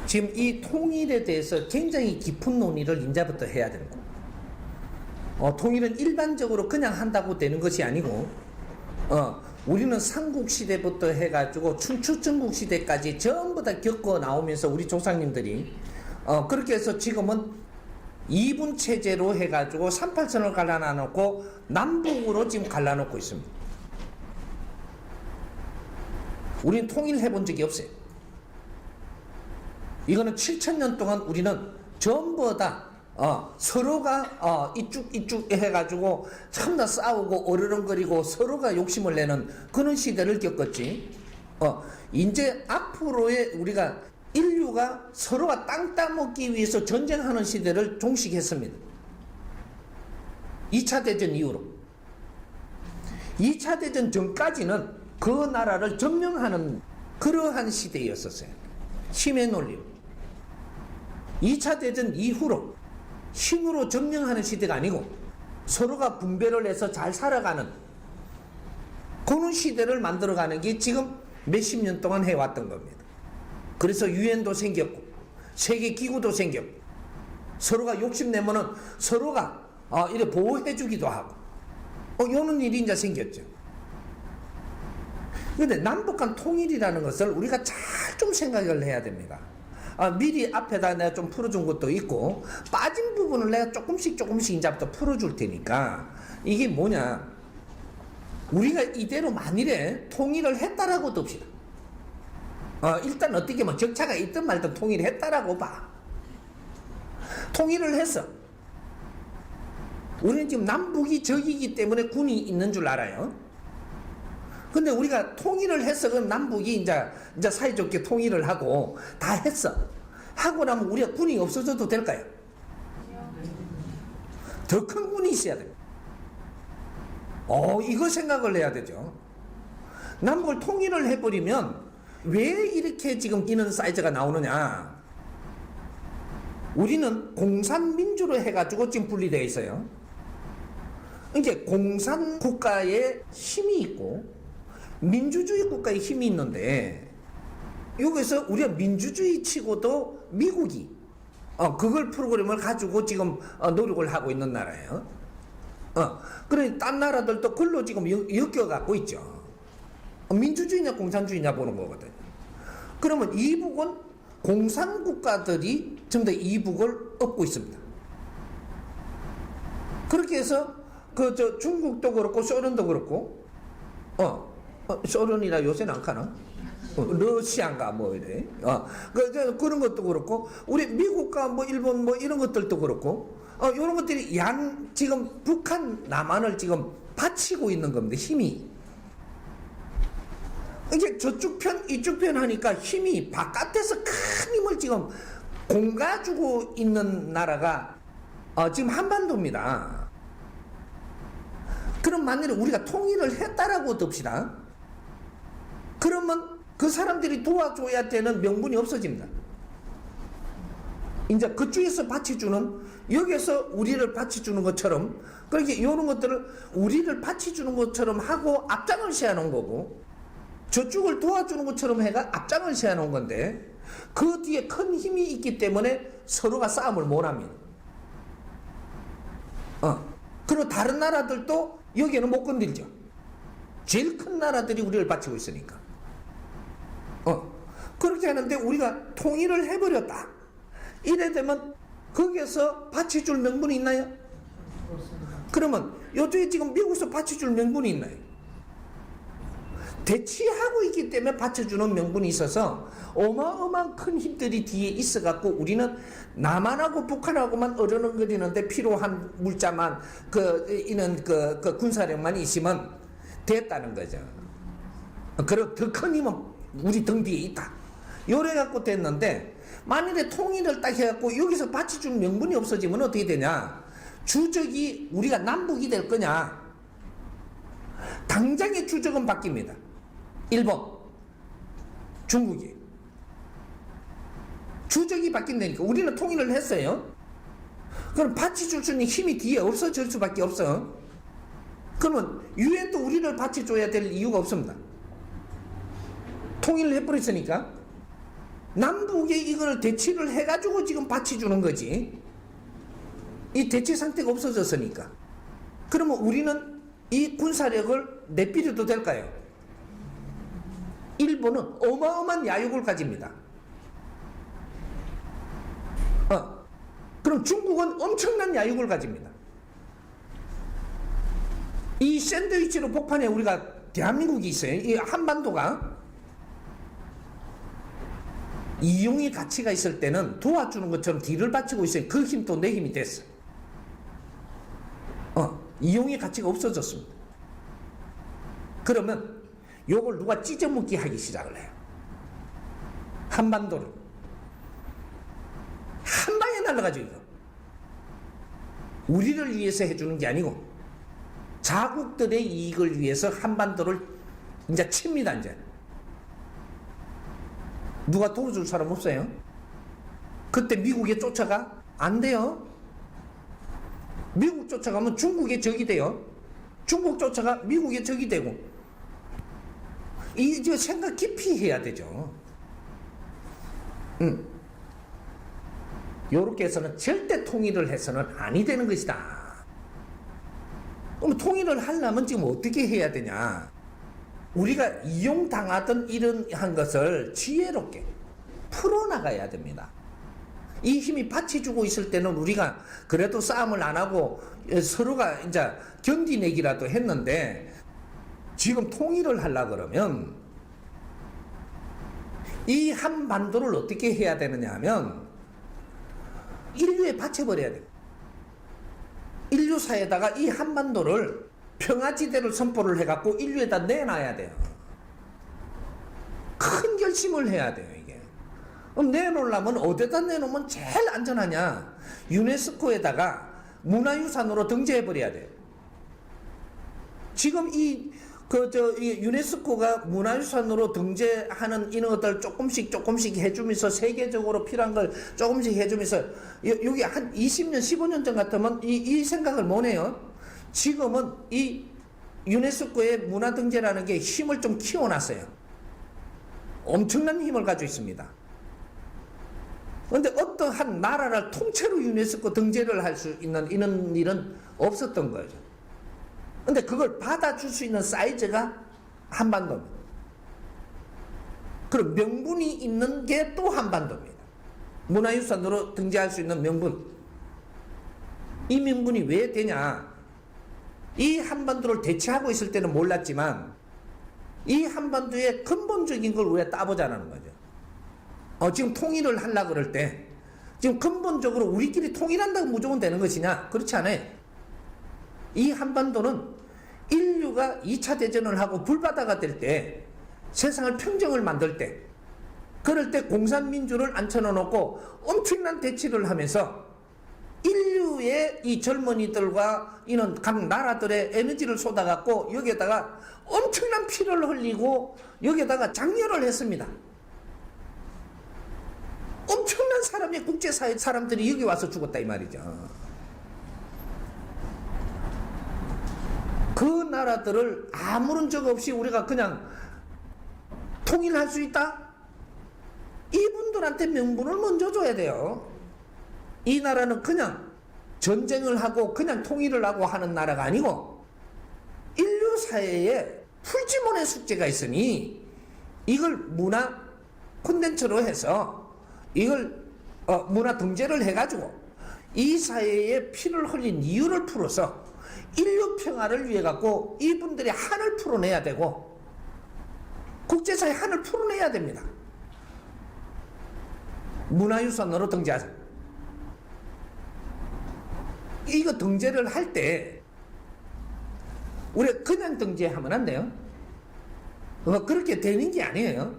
지금 이 통일에 대해서 굉장히 깊은 논의를 이제부터 해야 되는 거예요. 통일은 일반적으로 그냥 한다고 되는 것이 아니고, 우리는 삼국시대부터 해가지고 춘추전국시대까지 전부 다 겪어 나오면서 우리 조상님들이, 그렇게 해서 지금은 이분 체제로 해가지고 38선을 갈라놓고 남북으로 지금 갈라놓고 있습니다. 우리는 통일해 본 적이 없어요. 이거는 7,000년 동안 우리는 전부 다 서로가 이쭉 해가지고 참나 싸우고 어르렁거리고 서로가 욕심을 내는 그런 시대를 겪었지. 이제 앞으로의 우리가 인류가 서로가 땅 따먹기 위해서 전쟁하는 시대를 종식했습니다. 2차 대전 이후로. 2차 대전 전까지는 그 나라를 점령하는 그러한 시대였었어요. 힘의 논리. 2차 대전 이후로 힘으로 점령하는 시대가 아니고 서로가 분배를 해서 잘 살아가는 그런 시대를 만들어가는 게 지금 몇십 년 동안 해왔던 겁니다. 그래서 유엔도 생겼고 세계기구도 생겼고 서로가 욕심내면은 서로가 이렇게 보호해주기도 하고 이런 일이 이제 생겼죠. 그런데 남북한 통일이라는 것을 우리가 잘 좀 생각을 해야 됩니다. 미리 앞에다 내가 좀 풀어준 것도 있고 빠진 부분을 내가 조금씩 이제부터 풀어줄 테니까 이게 뭐냐, 우리가 이대로 만일에 통일을 했다라고 둡시다. 일단 어떻게 뭐 적차가 있든 말든 통일을 했다라고 봐. 통일을 했어. 우리는 지금 남북이 적이기 때문에 군이 있는 줄 알아요. 근데 우리가 통일을 했어. 그럼 남북이 이제 사이좋게 통일을 하고 다 했어. 하고 나면 우리가 군이 없어져도 될까요? 더 큰 군이 있어야 돼요. 이거 생각을 해야 되죠. 남북을 통일을 해버리면 왜 이렇게 지금 이런 사이즈가 나오느냐. 우리는 공산민주로 해가지고 지금 분리되어 있어요. 이제 공산국가에 힘이 있고 민주주의 국가에 힘이 있는데 여기서 우리가 민주주의 치고도 미국이 그걸 프로그램을 가지고 지금 노력을 하고 있는 나라예요. 그러니 딴 나라들도 그걸로 지금 엮여갖고 있죠. 민주주의냐 공산주의냐 보는 거거든요. 그러면 이북은 공산국가들이 전부 다 이북을 얻고 있습니다. 그렇게 해서 중국도 그렇고 소련도 그렇고 소련이나 요새는 안 가나? 러시아인가 뭐 이래. 그런 것도 그렇고 우리 미국과 뭐 일본 뭐 이런 것들도 그렇고 이런 것들이 지금 북한 남한을 지금 받치고 있는 겁니다. 힘이. 이제 저쪽 편 이쪽 편 하니까 힘이 바깥에서 큰 힘을 지금 공가주고 있는 나라가 지금 한반도입니다. 그럼 만일에 우리가 통일을 했다라고 둡시다. 그러면 그 사람들이 도와줘야 되는 명분이 없어집니다. 이제 그쪽에서 받쳐주는, 여기서 우리를 받쳐주는 것처럼, 그렇게 이런 것들을 우리를 받쳐주는 것처럼 하고 앞장을 세워놓은 거고, 저쪽을 도와주는 것처럼 해가 앞장을 세워놓은 건데, 그 뒤에 큰 힘이 있기 때문에 서로가 싸움을 못 합니다. 그리고 다른 나라들도 여기에는 못 건들죠. 제일 큰 나라들이 우리를 받치고 있으니까. 그렇게 하는데 우리가 통일을 해버렸다. 이래 되면 거기에서 받쳐줄 명분이 있나요? 그러면 요쪽에 지금 미국에서 받쳐줄 명분이 있나요? 대치하고 있기 때문에 받쳐주는 명분이 있어서 어마어마한 큰 힘들이 뒤에 있어갖고 우리는 남한하고 북한하고만 어르렁거리는데 필요한 물자만 이는 군사력만 있으면 됐다는 거죠. 그리고 더 큰 힘은 우리 등 뒤에 있다. 요래 갖고 됐는데 만일에 통일을 딱 해갖고 여기서 받쳐준 명분이 없어지면 어떻게 되냐? 주적이 우리가 남북이 될 거냐? 당장의 주적은 바뀝니다. 일본, 중국이. 주적이 바뀐다니까. 우리는 통일을 했어요. 그럼 받쳐줄 수 있는 힘이 뒤에 없어질 수밖에 없어. 그러면 유엔도 우리를 받쳐줘야 될 이유가 없습니다. 통일을 해버렸으니까. 남북에 이걸 대치를 해가지고 지금 받치 주는 거지. 이 대치 상태가 없어졌으니까. 그러면 우리는 이 군사력을 내비려도 될까요? 일본은 어마어마한 야욕을 가집니다. 그럼 중국은 엄청난 야욕을 가집니다. 이 샌드위치로 폭판에 우리가 대한민국이 있어요. 이 한반도가 이용의 가치가 있을 때는 도와주는 것처럼 뒤를 바치고 있어요. 그 힘도 내 힘이 됐어. 이용의 가치가 없어졌습니다. 그러면 요걸 누가 찢어먹기 하기 시작을 해요. 한반도를 한 방에 날라가죠. 이거 우리를 위해서 해주는 게 아니고 자국들의 이익을 위해서 한반도를 이제 칩니다. 이제 누가 도와줄 사람 없어요? 그때 미국에 쫓아가? 안 돼요. 미국 쫓아가면 중국의 적이 돼요. 중국 쫓아가 미국의 적이 되고. 이제 생각 깊이 해야 되죠. 요렇게 해서는 절대 통일을 해서는 아니 되는 것이다. 그럼 통일을 하려면 지금 어떻게 해야 되냐? 우리가 이용당하던 이런 것을 지혜롭게 풀어나가야 됩니다. 이 힘이 받쳐주고 있을 때는 우리가 그래도 싸움을 안 하고 서로가 이제 견디내기라도 했는데, 지금 통일을 하려 그러면 이 한반도를 어떻게 해야 되느냐 하면 인류에 바쳐버려야 돼요. 인류사에다가 이 한반도를 평화지대를 선포를 해갖고 인류에다 내놔야 돼요. 큰 결심을 해야 돼요, 이게. 그럼 내놓으려면 어디다 내놓으면 제일 안전하냐? 유네스코에다가 문화유산으로 등재해버려야 돼요. 지금 이 유네스코가 문화유산으로 등재하는 이런 것들 조금씩 해주면서 세계적으로 필요한 걸 조금씩 해주면서 여기 한 20년, 15년 전 같으면 이 생각을 못 해요. 지금은 이 유네스코의 문화 등재라는 게 힘을 좀 키워놨어요. 엄청난 힘을 가지고 있습니다. 그런데 어떠한 나라를 통째로 유네스코 등재를 할 수 있는 이런 일은 없었던 거죠. 근데 그걸 받아줄 수 있는 사이즈가 한반도입니다. 그럼 명분이 있는 게 또 한반도입니다. 문화유산으로 등재할 수 있는 명분. 이 명분이 왜 되냐? 이 한반도를 대체하고 있을 때는 몰랐지만 이 한반도의 근본적인 걸 우리가 따보자는 거죠. 지금 통일을 하려고 그럴 때 지금 근본적으로 우리끼리 통일한다고 무조건 되는 것이냐? 그렇지 않아요. 이 한반도는 인류가 2차 대전을 하고 불바다가 될 때, 세상을 평정을 만들 때, 그럴 때 공산민주를 앉혀놓고 엄청난 대치를 하면서 인류의 이 젊은이들과 이런 각 나라들의 에너지를 쏟아갖고 여기에다가 엄청난 피를 흘리고 여기에다가 장렬을 했습니다. 엄청난 사람이, 국제사회 사람들이 여기 와서 죽었다 이 말이죠. 그 나라들을 아무런 적 없이 우리가 그냥 통일할 수 있다? 이분들한테 명분을 먼저 줘야 돼요. 이 나라는 그냥 전쟁을 하고 그냥 통일을 하고 하는 나라가 아니고 인류 사회에 풀지몬의 숙제가 있으니 이걸 문화 콘텐츠로 해서 이걸 문화 등재를 해가지고 이 사회에 피를 흘린 이유를 풀어서 인류 평화를 위해 갖고 이분들의 한을 풀어내야 되고 국제사회 한을 풀어내야 됩니다. 문화유산으로 등재하자. 이거 등재를 할 때 우리가 그냥 등재하면 안 돼요. 그렇게 되는 게 아니에요.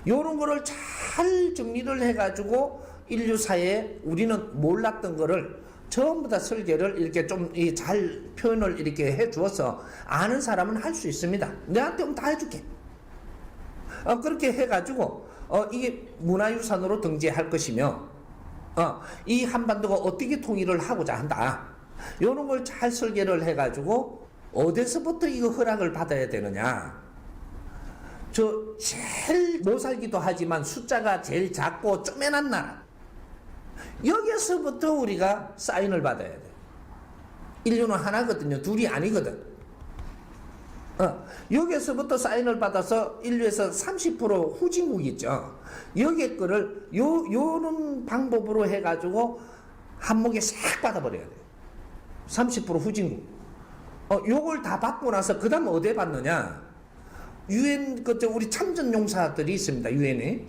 요런 거를 잘 정리를 해가지고 인류사회에 우리는 몰랐던 거를 전부 다 설계를 이렇게 좀 잘 표현을 이렇게 해 주어서 아는 사람은 할 수 있습니다. 내한테 오면 다 해줄게. 그렇게 해가지고 이게 문화유산으로 등재할 것이며 이 한반도가 어떻게 통일을 하고자 한다. 이런 걸 잘 설계를 해가지고 어디서부터 이거 허락을 받아야 되느냐. 저 제일 못 살기도 하지만 숫자가 제일 작고 쪼매난 나라. 여기서부터 우리가 사인을 받아야 돼. 인류는 하나거든요. 둘이 아니거든. 여기서부터 사인을 받아서 인류에서 30% 후진국이 있죠. 여기 거를 요런 방법으로 해가지고 한목에 싹 받아버려야 돼요. 30% 후진국. 요걸 다 받고 나서 그 다음 어디에 받느냐? 유엔 우리 참전용사들이 있습니다. 유엔에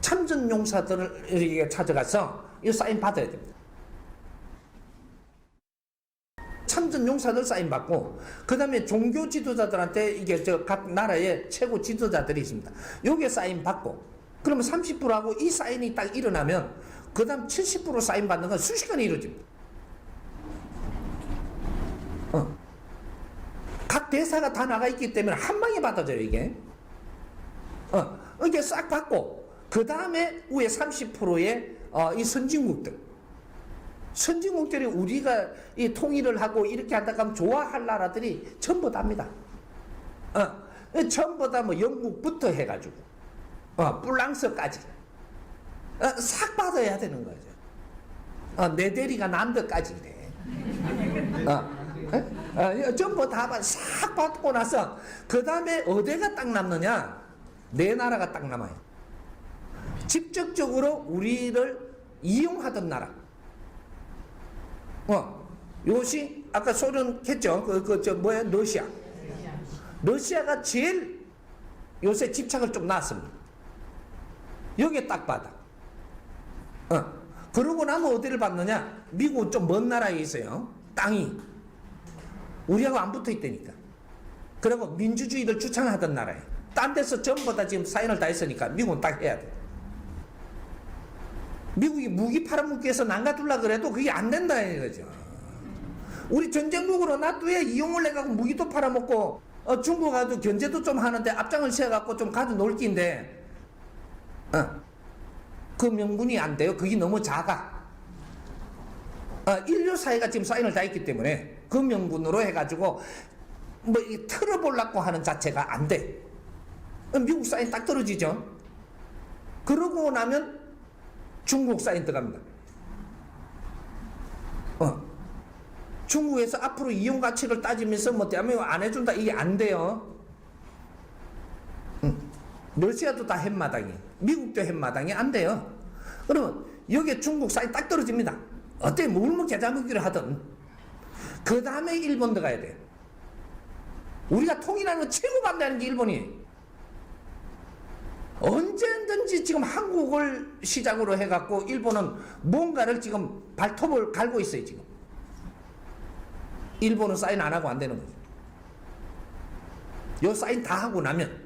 참전용사들을 찾아가서 이 사인 받아야 됩니다. 참전용사들 사인 받고 그 다음에 종교 지도자들한테 이게 각 나라의 최고 지도자들이 있습니다. 요게 사인 받고 그러면 30%하고 이 사인이 딱 일어나면 그 다음 70% 사인 받는 건 순식간에 이루어집니다. 각 대사가 다 나가 있기 때문에 한 방에 받아져요, 이게. 이게 싹 받고, 그 다음에 위에 30%의 이 선진국들이 우리가 이 통일을 하고 이렇게 한다고 하면 좋아할 나라들이 전부 다입니다. 전부 다 뭐 영국부터 해가지고, 프랑스까지. 싹 받아야 되는 거죠. 내 대리가 남들까지 이래. 전부 다 싹 받고 나서 그 다음에 어디가 딱 남느냐? 내 나라가 딱 남아요. 직접적으로 우리를 이용하던 나라. 이것이 아까 소련 했죠. 러시아. 러시아가 제일 요새 집착을 좀 놨습니다. 여기에 딱 받아. 그러고 나면 어디를 받느냐? 미국은 좀 먼 나라에 있어요. 땅이. 우리하고 안 붙어 있다니까. 그리고 민주주의를 주창하던 나라에. 딴 데서 전부 다 지금 사인을 다 했으니까 미국은 딱 해야 돼. 미국이 무기 팔아먹기 위해서 난가둘라 그래도 그게 안 된다 이거죠. 우리 전쟁국으로 놔두야 이용을 해갖고 무기도 팔아먹고 중국하고 견제도 좀 하는데 앞장을 세워갖고 좀 가져 놀 끼인데 그 명분이 안 돼요. 그게 너무 작아. 인류 사회가 지금 사인을 다 했기 때문에 그 명분으로 해가지고 뭐 틀어보려고 하는 자체가 안 돼. 미국 사인 딱 떨어지죠. 그러고 나면 중국 사인 들어갑니다. 중국에서 앞으로 이용 가치를 따지면서 뭐 대한민국 안 해준다 이게 안 돼요. 러시아도 다 햇마당이, 미국도 햇마당이 안 돼요. 그러면 여기에 중국 사인 딱 떨어집니다. 어때? 물먹 계좌먹기를 하든. 그 다음에 일본 들어가야 돼. 우리가 통일하는 거 최고 반대하는 게 일본이. 언제든지 지금 한국을 시작으로 해갖고 일본은 뭔가를 지금 발톱을 갈고 있어요, 지금. 일본은 사인 안 하고 안 되는 거죠. 요 사인 다 하고 나면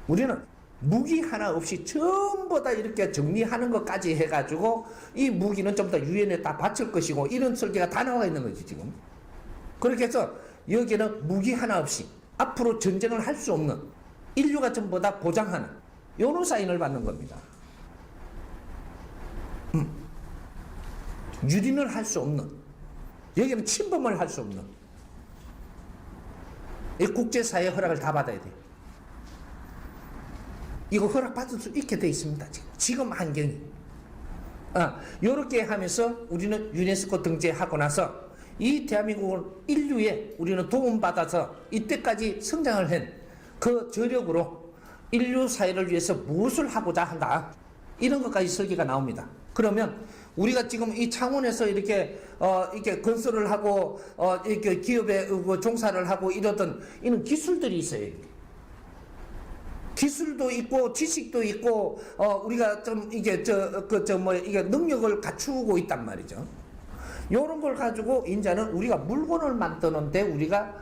우리는 무기 하나 없이 전부 다 이렇게 정리하는 것까지 해가지고 이 무기는 좀 더 유엔에 다 바칠 것이고 이런 설계가 다 나와 있는 거지, 지금. 그렇게 해서 여기는 무기 하나 없이 앞으로 전쟁을 할 수 없는 인류가 전부 다 보장하는 요런 사인을 받는 겁니다. 유린을 할 수 없는, 여기는 침범을 할 수 없는 이 국제사회의 허락을 다 받아야 돼요. 이거 허락받을 수 있게 돼 있습니다. 지금 환경이. 요렇게 하면서 우리는 유네스코 등재하고 나서 이 대한민국은 인류에 우리는 도움받아서 이때까지 성장을 한 그 저력으로 인류 사회를 위해서 무엇을 하고자 한다. 이런 것까지 설계가 나옵니다. 그러면 우리가 지금 이 창원에서 이렇게 건설을 하고 이렇게 기업에 종사를 하고 이러던 이런 기술들이 있어요. 기술도 있고 지식도 있고 우리가 좀 이게 이게 능력을 갖추고 있단 말이죠. 요런 걸 가지고 이제는 우리가 물건을 만드는데 우리가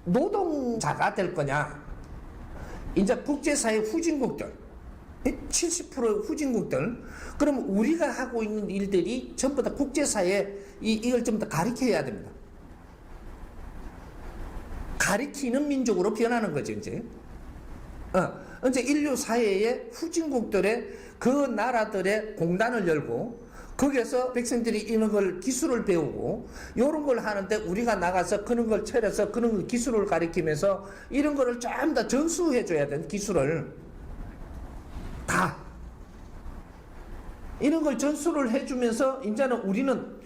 노동자가 될 거냐? 이제 국제사회 후진국들 70% 후진국들, 그럼 우리가 하고 있는 일들이 전부 다 국제사회에 이걸 좀 더 가리켜야 됩니다. 가리키는 민족으로 변하는 거죠, 이제. 이제 인류 사회의 후진국들의 그 나라들의 공단을 열고 거기에서 백성들이 이런 걸 기술을 배우고 이런 걸 하는데 우리가 나가서 그런 걸 차려서 그런 걸 기술을 가리키면서 이런 거를 좀 더 전수해 줘야 되는 기술을 다 이런 걸 전수를 해주면서 이제는 우리는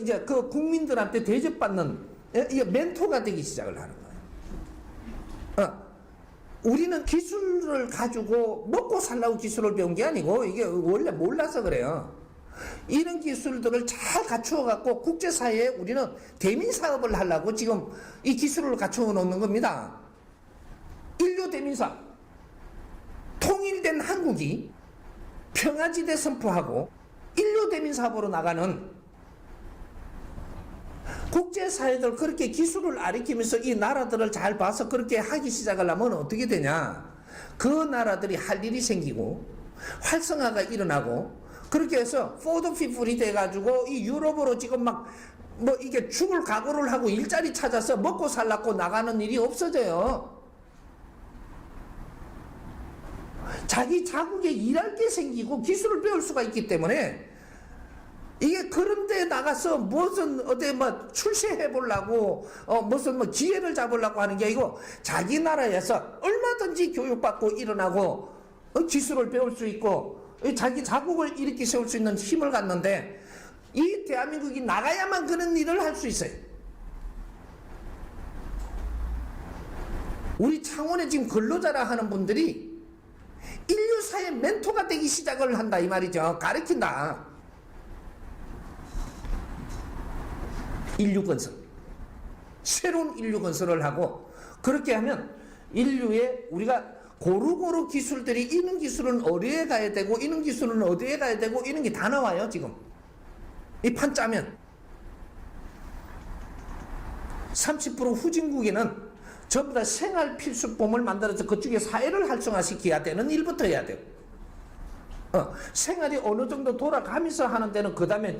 이제 그 국민들한테 대접받는 멘토가 되기 시작을 하는 거예요. 우리는 기술을 가지고 먹고 살라고 기술을 배운 게 아니고 이게 원래 몰라서 그래요. 이런 기술들을 잘 갖추어 갖고 국제사회에 우리는 대민 사업을 하려고 지금 이 기술을 갖추어 놓는 겁니다. 인류 대민사업. 통일된 한국이 평화지대 선포하고 인류 대민사업으로 나가는 국제사회들 그렇게 기술을 아리키면서 이 나라들을 잘 봐서 그렇게 하기 시작하려면 어떻게 되냐? 그 나라들이 할 일이 생기고 활성화가 일어나고 그렇게 해서 포드 피플이 돼가지고 이 유럽으로 지금 막 뭐 이게 죽을 각오를 하고 일자리 찾아서 먹고 살라고 나가는 일이 없어져요. 자기 자국에 일할 게 생기고 기술을 배울 수가 있기 때문에 이게 그런 데 나가서 무슨 어디 뭐 출세해 보려고 무슨 뭐 기회를 잡으려고 하는 게 아니고 자기 나라에서 얼마든지 교육받고 일어나고 기술을 배울 수 있고 자기 자국을 일으켜 세울 수 있는 힘을 갖는데 이 대한민국이 나가야만 그런 일을 할 수 있어요. 우리 창원에 지금 근로자라 하는 분들이 인류사의 멘토가 되기 시작을 한다 이 말이죠. 가르친다. 인류 건설. 새로운 인류 건설을 하고 그렇게 하면 인류의 우리가 고루고루 기술들이 이런 기술은 어디에 가야 되고 이런 기술은 어디에 가야 되고 이런 게 다 나와요 지금. 이 판 짜면 30% 후진국에는 전부 다 생활 필수품을 만들어서 그쪽에 사회를 활성화시켜야 되는 일부터 해야 돼요. 생활이 어느 정도 돌아가면서 하는 데는 그 다음에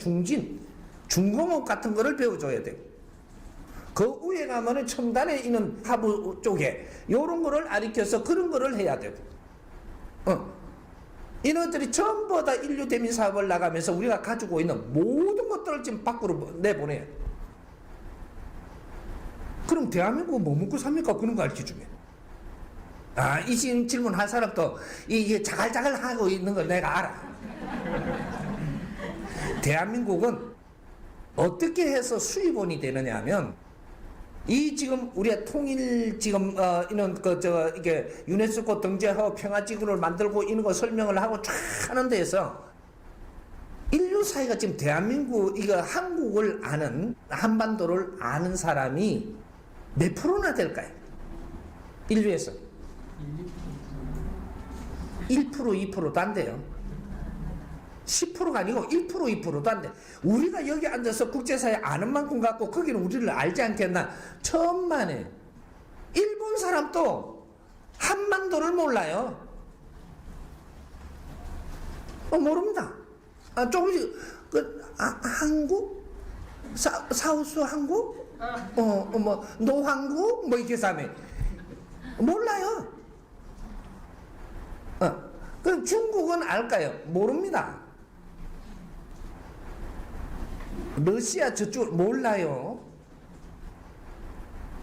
중공업 같은 거를 배워줘야 돼요. 그 위에 가면은 첨단에 있는 하부 쪽에 요런 거를 가르쳐서 그런 거를 해야 돼요. 이놈들이 전부 다 인류 대민 사업을 나가면서 우리가 가지고 있는 모든 것들을 지금 밖으로 내보내요. 그럼 대한민국은 뭐 먹고 삽니까? 그런 거 가르쳐주면. 이 질문 할 사람도 이게 자갈자갈 하고 있는 걸 내가 알아. 대한민국은 어떻게 해서 수입원이 되느냐 하면 이 지금 우리가 통일 지금 이런 이게 유네스코 등재하고 평화지구를 만들고 이런 거 설명을 하고 쫙 하는 데에서 인류 사회가 지금 대한민국 이거 한국을 아는 한반도를 아는 사람이 몇 프로나 될까요? 인류에서 1% 2%도 안 돼요. 10%가 아니고 1% 2%도 안 돼. 우리가 여기 앉아서 국제사회 아는 만큼 갖고 거기는 우리를 알지 않겠나? 천만에. 일본 사람도 한반도를 몰라요. 모릅니다. 조금씩 한국? 사우스 한국? 뭐 노한국? 뭐 이렇게 사면 몰라요. 그럼 중국은 알까요? 모릅니다. 러시아 저쪽 몰라요.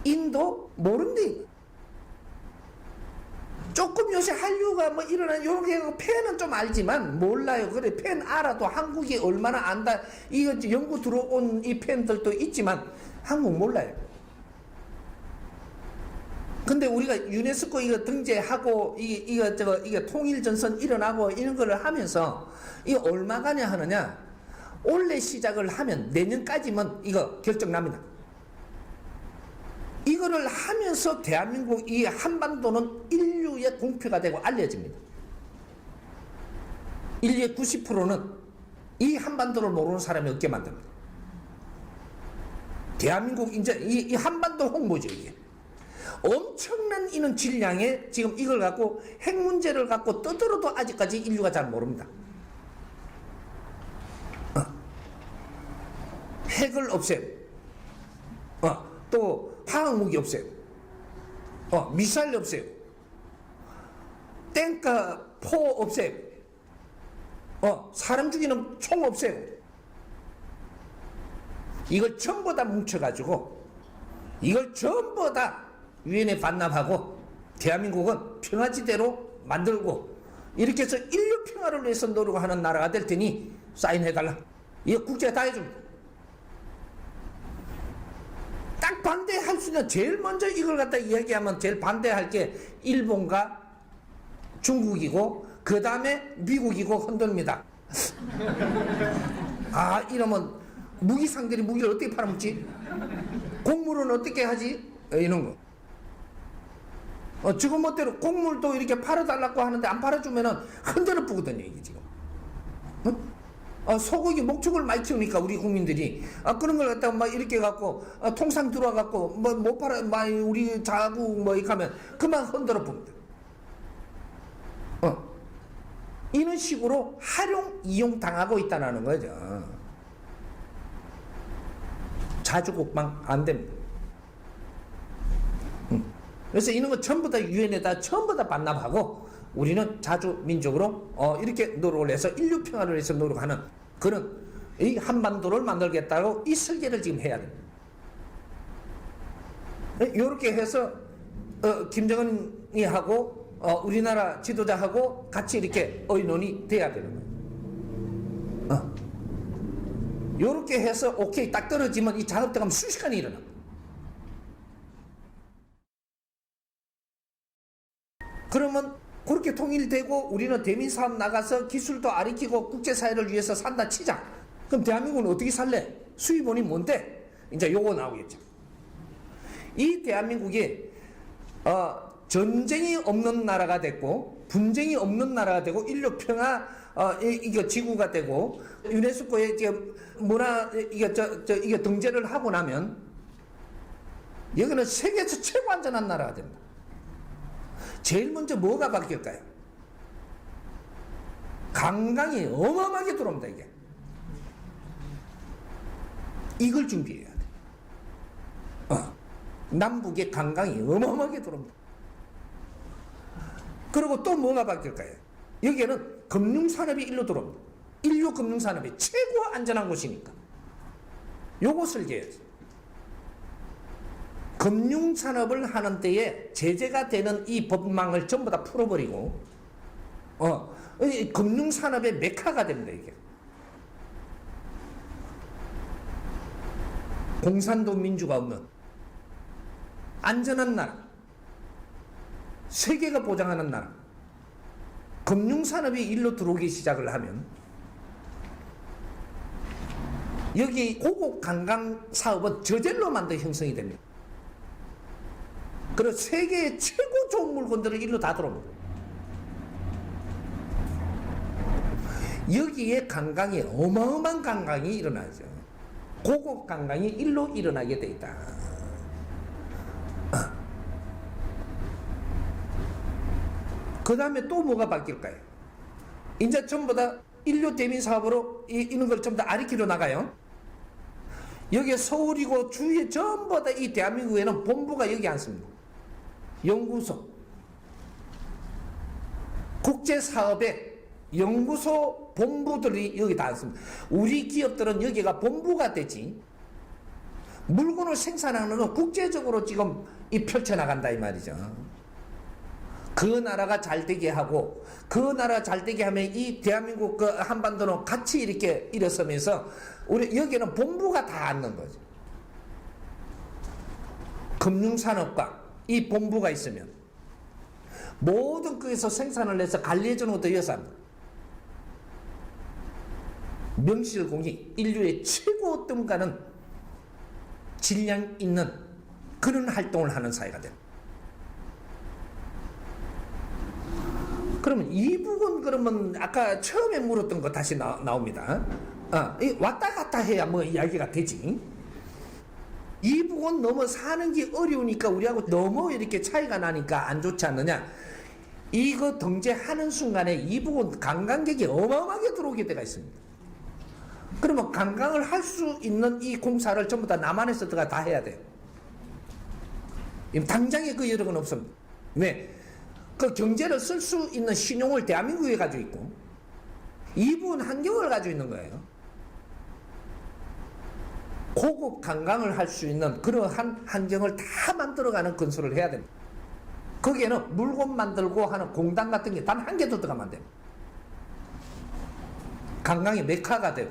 인도 모른대. 조금 요새 한류가 뭐 일어난 요렇게 팬은 좀 알지만 몰라요. 그래 팬 알아도 한국이 얼마나 안다. 이거 연구 들어온 이 팬들도 있지만 한국 몰라요. 근데 우리가 유네스코 이거 등재하고 이게 통일전선 일어나고 이런 거를 하면서 이거 얼마 가냐 하느냐. 올해 시작을 하면 내년까지만 이거 결정납니다. 이거를 하면서 대한민국 이 한반도는 인류의 공표가 되고 알려집니다. 인류의 90%는 이 한반도를 모르는 사람이 없게 만듭니다. 대한민국 이제 이 한반도 홍보죠 이게. 엄청난 이런 질량의 지금 이걸 갖고 핵 문제를 갖고 떠들어도 아직까지 인류가 잘 모릅니다. 핵을 없애고 또 화학무기 없애고 미사일 없애고 탱크 포 없애고 사람 죽이는 총 없애고 이걸 전부 다 뭉쳐가지고 이걸 전부 다 유엔에 반납하고 대한민국은 평화지대로 만들고 이렇게 해서 인류 평화를 위해서 노력하는 나라가 될 테니 사인해달라. 이거 국제가 다 해줍니다. 딱 반대할 수 있는, 제일 먼저 이걸 갖다 이야기하면 제일 반대할 게 일본과 중국이고 그 다음에 미국이고 흔듭니다. 아, 이러면 무기상들이 무기를 어떻게 팔아먹지? 곡물은 어떻게 하지? 이런 거. 지금 멋대로 곡물도 이렇게 팔아달라고 하는데 안 팔아주면은 흔들어 뿌거든요, 이게 지금. 소고기 목축을 많이 키우니까 우리 국민들이 그런 걸 갖다가 막 이렇게 갖고 통상 들어와갖고 뭐 못 팔아, 막 우리 자국 뭐 이렇게 하면 그만 흔들어 봅니다. 이런 식으로 활용 이용 당하고 있다는 거죠. 자주국방 안 됩니다. 그래서 이런 거 전부 다 유엔에다 전부 다 반납하고 우리는 자주민족으로 이렇게 노력을 해서 인류 평화를 위해서 노력하는 그런 이 한반도를 만들겠다고 이 설계를 지금 해야 됩니다. 이렇게 해서 김정은이 하고 우리나라 지도자하고 같이 이렇게 의논이 돼야 되는 거예요. 이렇게 해서 오케이 딱 떨어지면 이 작업대가 순식간에 일어나. 그러면 그렇게 통일되고 우리는 대민사업 나가서 기술도 아리키고 국제사회를 위해서 산다 치자. 그럼 대한민국은 어떻게 살래? 수입원이 뭔데? 이제 요거 나오겠죠. 이 대한민국이 전쟁이 없는 나라가 됐고 분쟁이 없는 나라가 되고 인류 평화 이거 지구가 되고 유네스코에 이제 문화 이게 등재를 하고 나면 여기는 세계에서 최고 안전한 나라가 됩니다. 제일 먼저 뭐가 바뀔까요? 관광이 어마어마하게 들어옵니다. 이게 이걸 준비해야 돼. 남북의 관광이 어마어마하게 들어옵니다. 그리고 또 뭐가 바뀔까요? 여기에는 금융산업이 일로 들어옵니다. 인류 금융산업이 최고 안전한 곳이니까 요것을 해야지. 금융산업을 하는 때에 제재가 되는 이 법망을 전부 다 풀어버리고 금융산업의 메카가 됩니다. 이게 공산도 민주가 없는 안전한 나라, 세계가 보장하는 나라, 금융산업이 일로 들어오기 시작을 하면 여기 고급 관광 사업은 저절로 만들 형성이 됩니다. 그리고 세계의 최고 좋은 물건들은 일로 다 들어옵니다. 여기에 관광이 어마어마한 관광이 일어나죠. 고급 관광이 일로 일어나게 돼 있다. 그 다음에 또 뭐가 바뀔까요? 이제 전부 다 인류 대민 사업으로 이런 걸 전부 다 아리키로 나가요. 여기 서울이고 주위에 전부 다 이 대한민국에는 본부가 여기 앉습니다. 연구소, 국제사업의 연구소 본부들이 여기 다 있습니다. 우리 기업들은 여기가 본부가 되지 물건을 생산하는 건 국제적으로 지금 이 펼쳐나간다 이 말이죠. 그 나라가 잘 되게 하고 그 나라가 잘 되게 하면 이 대한민국 그 한반도는 같이 이렇게 일어서면서 우리 여기는 본부가 다 앉는 거죠. 금융산업과 이 본부가 있으면 모든 거기서 생산을 해서 관리해주는 것도 여사입니다. 명실공히 인류의 최고 등가는 질량 있는 그런 활동을 하는 사회가 됩니다. 그러면 이북은 그러면 아까 처음에 물었던 거 다시 나옵니다. 왔다 갔다 해야 뭐 이야기가 되지. 이북은 너무 사는 게 어려우니까 우리하고 너무 이렇게 차이가 나니까 안 좋지 않느냐. 이거 등재하는 순간에 이북은 관광객이 어마어마하게 들어오게 되어 있습니다. 그러면 관광을 할 수 있는 이 공사를 전부 다 남한에서 다 해야 돼요. 당장에 그 여력은 없습니다. 왜? 그 경제를 쓸 수 있는 신용을 대한민국에 가지고 있고 이북은 환경을 가지고 있는 거예요. 고급 관광을 할 수 있는 그러한 환경을 다 만들어가는 건설을 해야 됩니다. 거기에는 물건 만들고 하는 공단 같은 게 단 한 개도 들어가면 안 돼요. 관광의 메카가 되고.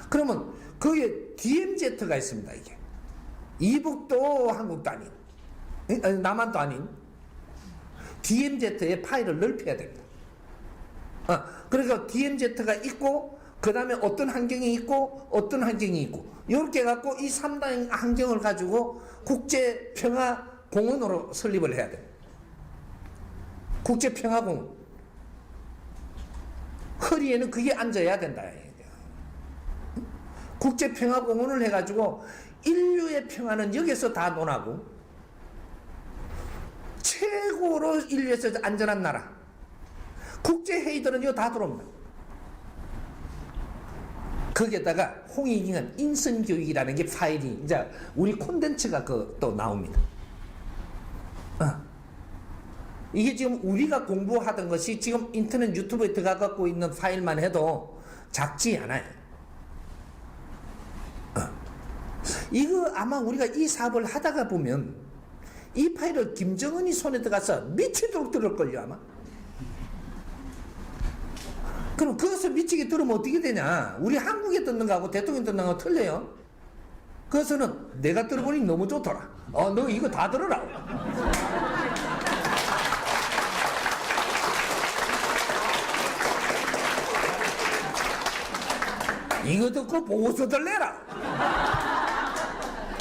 그러면 거기에 DMZ가 있습니다. 이게 이북도 한국도 아닌, 남한도 아닌 DMZ의 파일을 넓혀야 됩니다. 그러니까 DMZ가 있고, 그 다음에 어떤 환경이 있고 어떤 환경이 있고, 이렇게 갖고 이 3단 환경을 가지고 국제평화공원으로 설립을 해야 돼요. 국제평화공원. 허리에는 그게 앉아야 된다. 국제평화공원을 해가지고 인류의 평화는 여기서 다 논하고, 최고로 인류에서 안전한 나라 국제회의들은 이거 다 들어옵니다. 거기에다가 홍익인간 인성교육이라는 게 파일이 이제 우리 콘텐츠가 또 나옵니다. 이게 지금 우리가 공부하던 것이 지금 인터넷 유튜브에 들어가 갖고 있는 파일만 해도 작지 않아요. 이거 아마 우리가 이 사업을 하다가 보면 이 파일을 김정은이 손에 들어가서 미치도록 들을걸요 아마. 그럼 그것을 미치게 들으면 어떻게 되냐? 우리 한국에 듣는 거하고 대통령 듣는 거하고 틀려요. 그것은 내가 들어보니 너무 좋더라. 너 이거 다 들어라. 이거 듣고 보고서들 내라.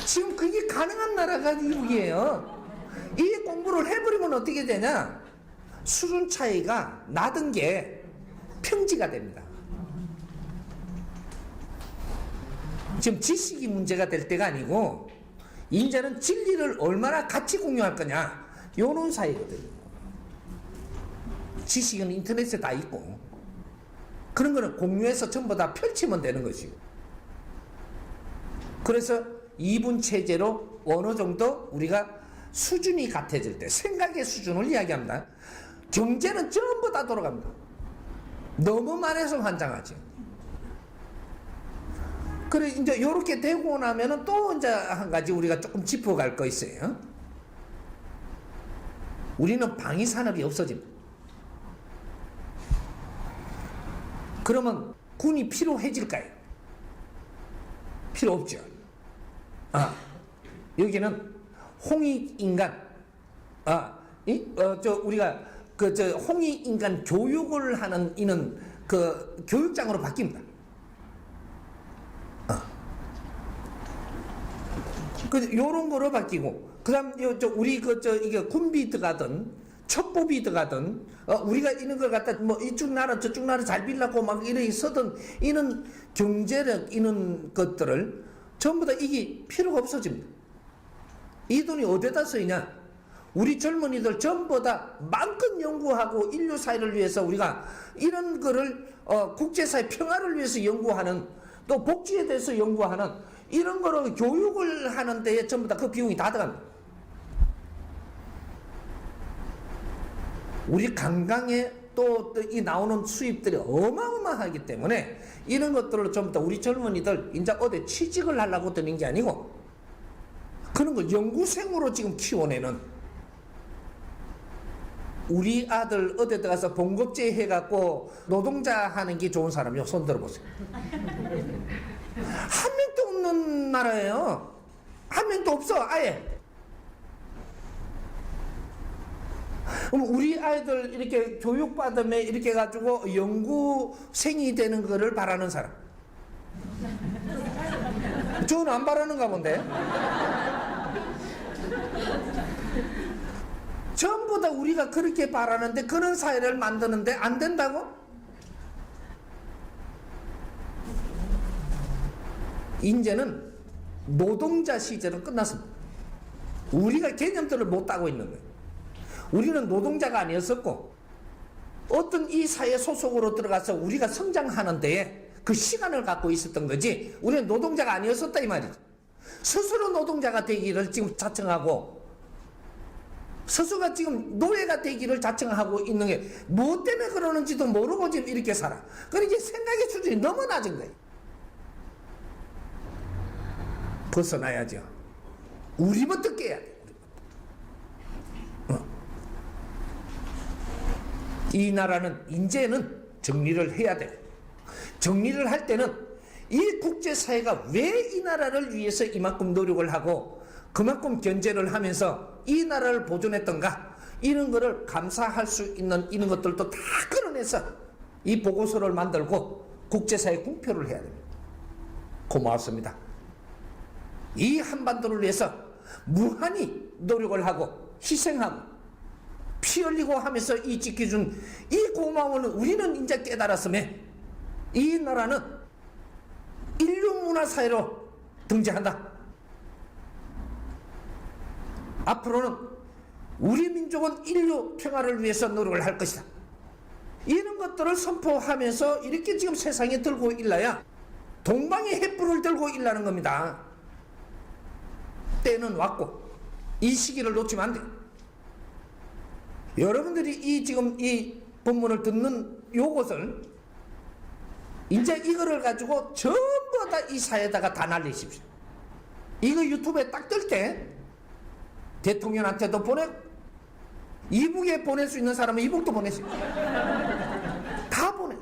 지금 그게 가능한 나라가 미국이에요. 이 공부를 해버리면 어떻게 되냐? 수준 차이가 나던 게 평지가 됩니다. 지금 지식이 문제가 될 때가 아니고, 이제는 진리를 얼마나 같이 공유할 거냐, 요런 사이거든요. 지식은 인터넷에 다 있고, 그런 거는 공유해서 전부 다 펼치면 되는 것이고. 그래서 이분 체제로 어느 정도 우리가 수준이 같아질 때, 생각의 수준을 이야기합니다. 경제는 전부 다 돌아갑니다. 너무 많아서 환장하죠. 그래, 이제 요렇게 되고 나면은 또 이제 한 가지 우리가 조금 짚어갈 거 있어요. 우리는 방위산업이 없어집니다. 그러면 군이 필요해질까요? 필요 없죠. 여기는 홍익인간, 우리가 홍익인간 교육을 하는 이는 그 교육장으로 바뀝니다. 요런 거로 바뀌고, 그 다음, 우리 이게 군비 들어가든, 첩보비 들어가든, 우리가 이런 걸 갖다, 이쪽 나라, 저쪽 나라 잘 빌라고 막 이렇게 쓰던, 이런 경제력, 이런 것들을 전부 다 이게 필요가 없어집니다. 이 돈이 어디다 쓰이냐? 우리 젊은이들 전부 다 마음껏 연구하고 인류 사회를 위해서 우리가 이런 거를 국제사회 평화를 위해서 연구하는, 또 복지에 대해서 연구하는 이런 거로 교육을 하는 데에 전부 다 그 비용이 다 들어갑니다. 우리 관광에 또 이 나오는 수입들이 어마어마하기 때문에 이런 것들을 전부 다 우리 젊은이들 이제 어디 취직을 하려고 드는 게 아니고, 그런 걸 연구생으로 지금 키워내는, 우리 아들 어디 들어가서 봉급제 해갖고 노동자 하는 게 좋은 사람이요? 손 들어보세요. 한 명도 없는 나라예요. 한 명도 없어, 아예. 그럼 우리 아이들 이렇게 교육받으면 이렇게 가지고 연구생이 되는 거를 바라는 사람. 저는 안 바라는가 본데. 전부 다 우리가 그렇게 바라는데 그런 사회를 만드는데 안 된다고? 이제는 노동자 시절은 끝났습니다. 우리가 개념들을 못 따고 있는 거예요. 우리는 노동자가 아니었었고, 어떤 이 사회 소속으로 들어가서 우리가 성장하는 데에 그 시간을 갖고 있었던 거지, 우리는 노동자가 아니었었다 이 말이죠. 스스로 노동자가 되기를 지금 자청하고, 스스로가 지금 노예가 되기를 자청하고 있는 게 무엇 때문에 그러는지도 모르고 지금 이렇게 살아. 그러니까 생각의 수준이 너무 낮은 거예요. 벗어나야죠. 우리부터 깨야 돼. 이 나라는 이제는 정리를 해야 돼. 정리를 할 때는 이 국제사회가 왜 이 나라를 위해서 이만큼 노력을 하고 그만큼 견제를 하면서 이 나라를 보존했던가, 이런 거를 감사할 수 있는 이런 것들도 다 끌어내서 이 보고서를 만들고 국제사회에 공표를 해야 됩니다. 고맙습니다. 이 한반도를 위해서 무한히 노력을 하고 희생하고 피 흘리고 하면서 이 지켜준 이 고마움을 우리는 이제 깨달았음에 이 나라는 인류문화사회로 등재한다. 앞으로는 우리 민족은 인류 평화를 위해서 노력을 할 것이다. 이런 것들을 선포하면서 이렇게 지금 세상에 들고 일러야 동방의 횃불을 들고 일라는 겁니다. 때는 왔고 이 시기를 놓치면 안 돼. 여러분들이 이 지금 이 본문을 듣는 요것을 이제 이거를 가지고 전부 다 이 사회에다가 다 날리십시오. 이거 유튜브에 딱 뜰 때 대통령한테도 보내고 이북에 보낼 수 있는 사람은 이북도 보내십시오. 다 보내.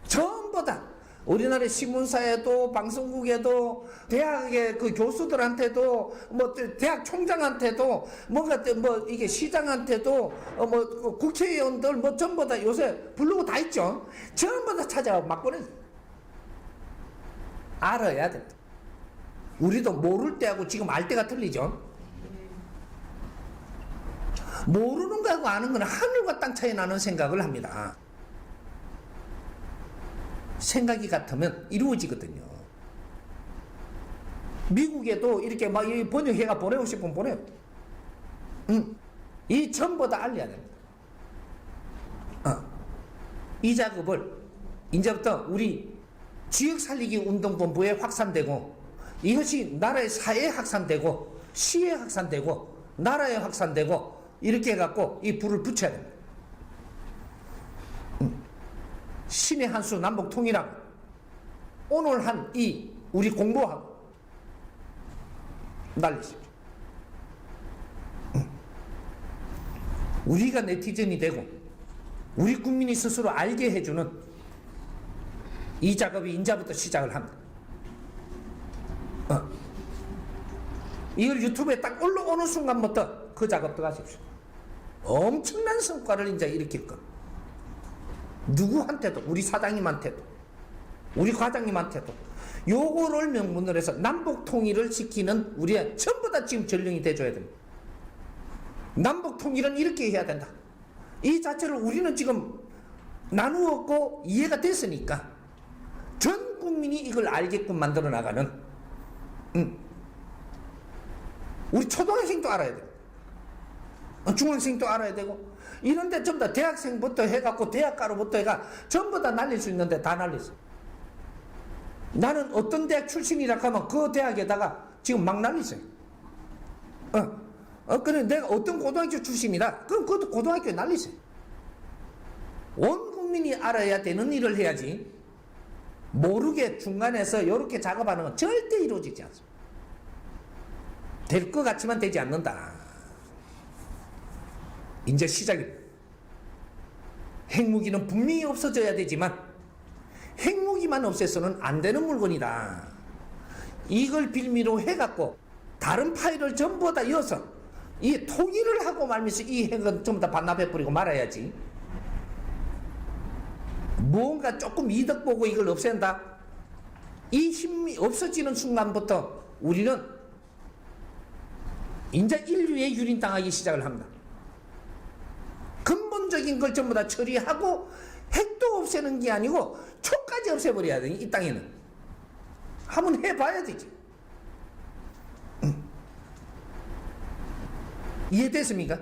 전부 다. 우리나라 신문사에도 방송국에도 대학의 그 교수들한테도 뭐 대학 총장한테도 뭔가 뭐 이게 시장한테도 뭐 국회의원들 뭐 전부 다 요새 부르고 다 있죠. 전부 다 찾아가고 막 보내. 알아야 돼. 우리도 모를 때하고 지금 알 때가 틀리죠. 모르는 거하고 아는 거는 하늘과 땅 차이 나는 생각을 합니다. 생각이 같으면 이루어지거든요. 미국에도 이렇게 막 이 번역해가 보내고 싶으면 보내요. 이 전부 다 알려야 됩니다. 이 작업을 이제부터 우리 지역살리기 운동본부에 확산되고 이것이 나라의 사회에 확산되고 시에 확산되고 나라에 확산되고 이렇게 해갖고 이 불을 붙여야 됩니다. 신의 한수 남북 통일하고 오늘 한 이 우리 공부하고 날리십시오. 우리가 네티즌이 되고 우리 국민이 스스로 알게 해주는 이 작업이 인자부터 시작을 합니다. 이걸 유튜브에 딱 올라오는 순간부터 그 작업 들어가십시오. 엄청난 성과를 이제 일으킬 것. 누구한테도, 우리 사장님한테도, 우리 과장님한테도 요거를 명분으로 해서 남북 통일을 지키는 우리의 전부 다 지금 전령이 돼줘야 됩니다. 남북 통일은 이렇게 해야 된다. 이 자체를 우리는 지금 나누었고 이해가 됐으니까 전 국민이 이걸 알게끔 만들어 나가는 우리 초등학생도 알아야 돼요. 중학생도 알아야 되고 이런데 전부 다 대학생부터 해갖고 대학가로부터 해가 전부 다 날릴 수 있는데 다 날렸어. 나는 어떤 대학 출신이라 하면 그 대학에다가 지금 막 날리세요. 그래 내가 어떤 고등학교 출신이다. 그럼 그것도 고등학교에 날리세요. 온 국민이 알아야 되는 일을 해야지 모르게 중간에서 이렇게 작업하는 건 절대 이루어지지 않습니다. 될 것 같지만 되지 않는다. 이제 시작입니다. 핵무기는 분명히 없어져야 되지만 핵무기만 없애서는 안 되는 물건이다. 이걸 빌미로 해갖고 다른 파일을 전부 다 이어서 이 통일을 하고 말면서 이 핵은 전부 다 반납해버리고 말아야지. 뭔가 조금 이득 보고 이걸 없앤다. 이 힘이 없어지는 순간부터 우리는 이제 인류에 유린당하기 시작을 합니다. 근본적인 걸 전부 다 처리하고 핵도 없애는 게 아니고 초까지 없애버려야 돼. 이 땅에는. 한번 해봐야 되지. 이해됐습니까?